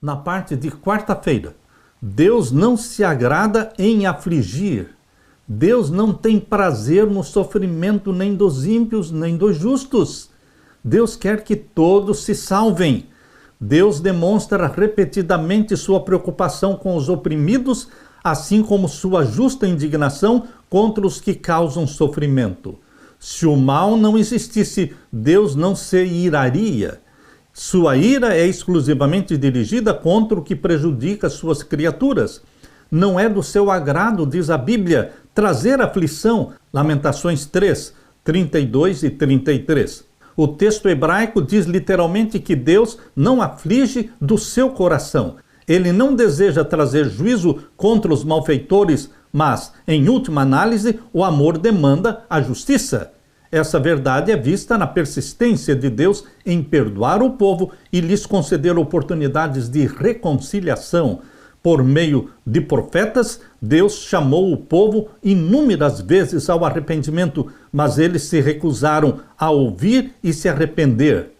na parte de quarta-feira. Deus não se agrada em afligir. Deus não tem prazer no sofrimento nem dos ímpios, nem dos justos. Deus quer que todos se salvem. Deus demonstra repetidamente sua preocupação com os oprimidos, assim como sua justa indignação contra os que causam sofrimento. Se o mal não existisse, Deus não se iraria. Sua ira é exclusivamente dirigida contra o que prejudica suas criaturas. Não é do seu agrado, diz a Bíblia, trazer aflição. Lamentações 3, 32 e 33. O texto hebraico diz literalmente que Deus não aflige do seu coração. Ele não deseja trazer juízo contra os malfeitores, mas, em última análise, o amor demanda a justiça. Essa verdade é vista na persistência de Deus em perdoar o povo e lhes conceder oportunidades de reconciliação. Por meio de profetas, Deus chamou o povo inúmeras vezes ao arrependimento, mas eles se recusaram a ouvir e se arrepender.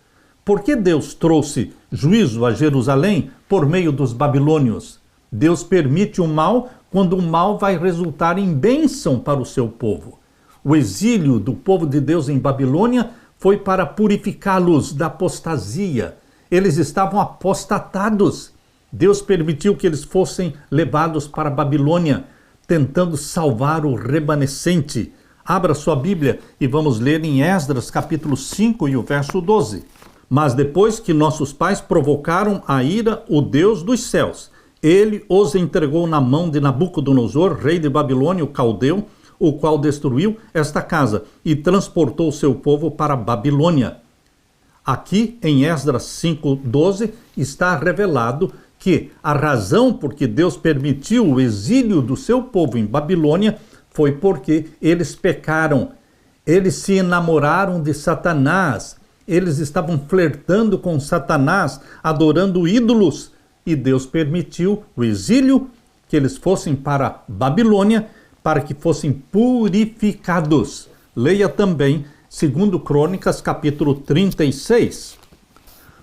Por que Deus trouxe juízo a Jerusalém por meio dos babilônios? Deus permite o mal quando o mal vai resultar em bênção para o seu povo. O exílio do povo de Deus em Babilônia foi para purificá-los da apostasia. Eles estavam apostatados. Deus permitiu que eles fossem levados para a Babilônia, tentando salvar o remanescente. Abra sua Bíblia e vamos ler em Esdras capítulo 5 e o verso 12. Mas depois que nossos pais provocaram a ira, o Deus dos céus, ele os entregou na mão de Nabucodonosor, rei de Babilônia, o caldeu, o qual destruiu esta casa e transportou seu povo para a Babilônia. Aqui em Esdras 5:12 está revelado que a razão por que Deus permitiu o exílio do seu povo em Babilônia foi porque eles pecaram, eles se enamoraram de Satanás, eles estavam flertando com Satanás, adorando ídolos, e Deus permitiu o exílio, que eles fossem para a Babilônia, para que fossem purificados. Leia também 2 Crônicas, capítulo 36.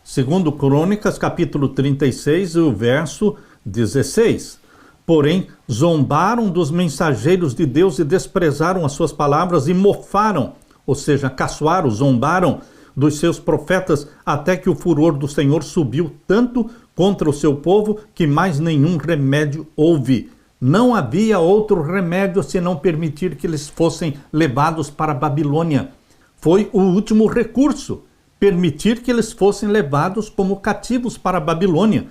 2 Crônicas, capítulo 36, o verso 16. Porém, zombaram dos mensageiros de Deus e desprezaram as suas palavras e mofaram, ou seja, caçoaram, zombaram dos seus profetas, até que o furor do Senhor subiu tanto contra o seu povo que mais nenhum remédio houve. Não havia outro remédio senão permitir que eles fossem levados para a Babilônia. Foi o último recurso, permitir que eles fossem levados como cativos para a Babilônia,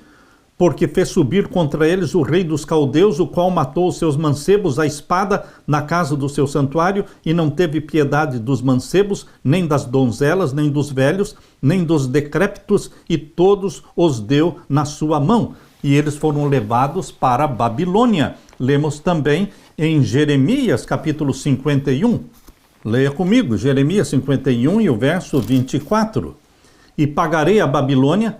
porque fez subir contra eles o rei dos caldeus, o qual matou os seus mancebos à espada na casa do seu santuário, e não teve piedade dos mancebos, nem das donzelas, nem dos velhos, nem dos decrépitos, e todos os deu na sua mão. E eles foram levados para a Babilônia. Lemos também em Jeremias, capítulo 51. Leia comigo, Jeremias 51 e o verso 24. E pagarei a Babilônia.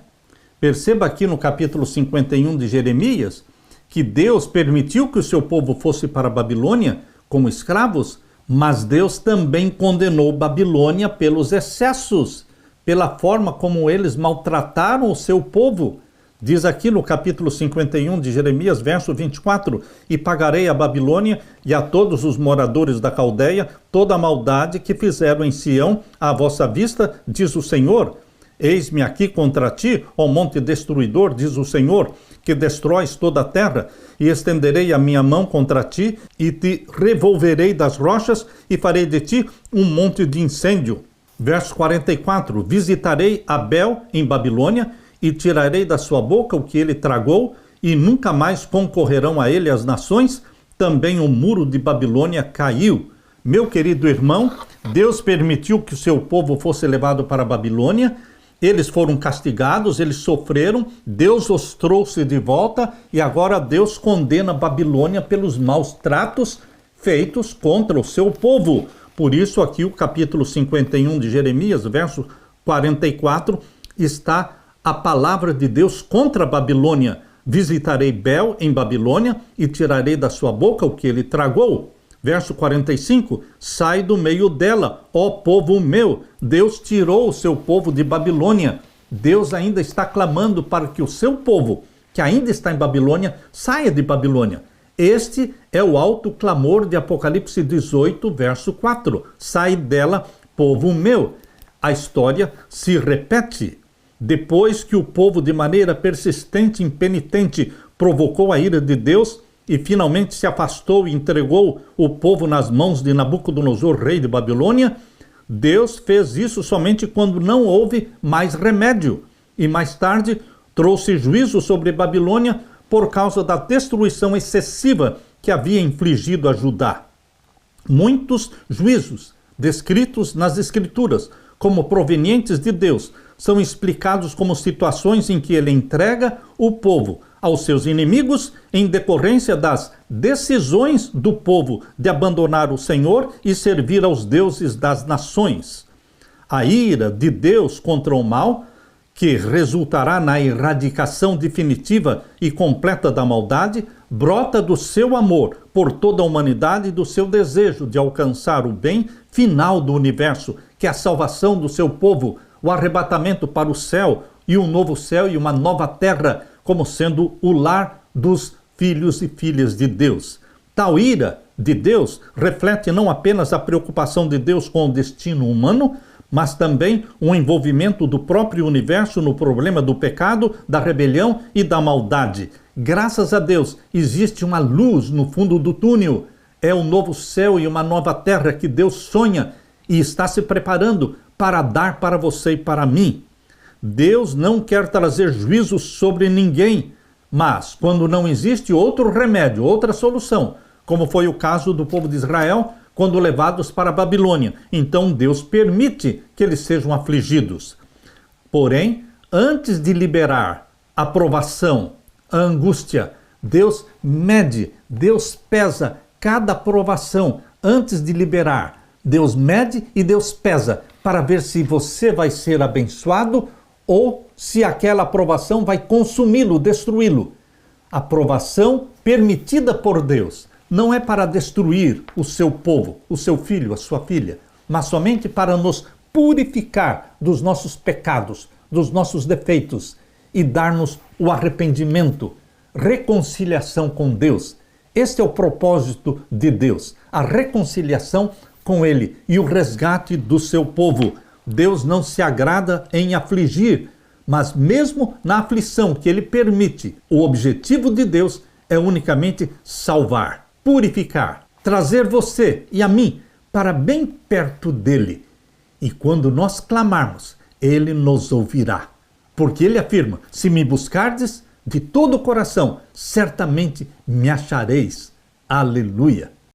Perceba aqui no capítulo 51 de Jeremias que Deus permitiu que o seu povo fosse para a Babilônia como escravos, mas Deus também condenou Babilônia pelos excessos, pela forma como eles maltrataram o seu povo. Diz aqui no capítulo 51 de Jeremias, verso 24, e pagarei a Babilônia e a todos os moradores da Caldeia toda a maldade que fizeram em Sião à vossa vista, diz o Senhor. Eis-me aqui contra ti, ó monte destruidor, diz o Senhor, que destróis toda a terra, e estenderei a minha mão contra ti, e te revolverei das rochas, e farei de ti um monte de incêndio. Verso 44, visitarei Abel em Babilônia, e tirarei da sua boca o que ele tragou, e nunca mais concorrerão a ele as nações. Também o muro de Babilônia caiu. Meu querido irmão, Deus permitiu que o seu povo fosse levado para a Babilônia. Eles foram castigados, eles sofreram, Deus os trouxe de volta e agora Deus condena a Babilônia pelos maus tratos feitos contra o seu povo. Por isso aqui o capítulo 51 de Jeremias, verso 44, está a palavra de Deus contra a Babilônia. Visitarei Bel em Babilônia e tirarei da sua boca o que ele tragou. Verso 45, sai do meio dela, ó povo meu. Deus tirou o seu povo de Babilônia. Deus ainda está clamando para que o seu povo que ainda está em Babilônia, saia de Babilônia. Este é o alto clamor de Apocalipse 18, verso 4. Sai dela, povo meu. A história se repete. Depois que o povo, de maneira persistente e impenitente, provocou a ira de Deus e finalmente se afastou e entregou o povo nas mãos de Nabucodonosor, rei de Babilônia, Deus fez isso somente quando não houve mais remédio. E mais tarde trouxe juízo sobre Babilônia por causa da destruição excessiva que havia infligido a Judá. Muitos juízos descritos nas Escrituras como provenientes de Deus são explicados como situações em que ele entrega o povo aos seus inimigos em decorrência das decisões do povo de abandonar o Senhor e servir aos deuses das nações. A ira de Deus contra o mal, que resultará na erradicação definitiva e completa da maldade, brota do seu amor por toda a humanidade e do seu desejo de alcançar o bem final do universo, que é a salvação do seu povo, o arrebatamento para o céu e um novo céu e uma nova terra, como sendo o lar dos filhos e filhas de Deus. Tal ira de Deus reflete não apenas a preocupação de Deus com o destino humano, mas também um envolvimento do próprio universo no problema do pecado, da rebelião e da maldade. Graças a Deus, existe uma luz no fundo do túnel. É um novo céu e uma nova terra que Deus sonha e está se preparando para dar para você e para mim. Deus não quer trazer juízo sobre ninguém, mas quando não existe outro remédio, outra solução, como foi o caso do povo de Israel, quando levados para a Babilônia, então Deus permite que eles sejam afligidos. Porém, antes de liberar a provação, a angústia, Deus mede, Deus pesa cada provação antes de liberar. Deus mede e Deus pesa para ver se você vai ser abençoado ou se aquela aprovação vai consumi-lo, destruí-lo. A aprovação permitida por Deus não é para destruir o seu povo, o seu filho, a sua filha, mas somente para nos purificar dos nossos pecados, dos nossos defeitos e dar-nos o arrependimento, reconciliação com Deus. Este é o propósito de Deus, a reconciliação com Ele e o resgate do seu povo. Deus não se agrada em afligir, mas mesmo na aflição que Ele permite, o objetivo de Deus é unicamente salvar, purificar, trazer você e a mim para bem perto dEle. E quando nós clamarmos, Ele nos ouvirá. Porque Ele afirma, se me buscardes de todo o coração, certamente me achareis. Aleluia!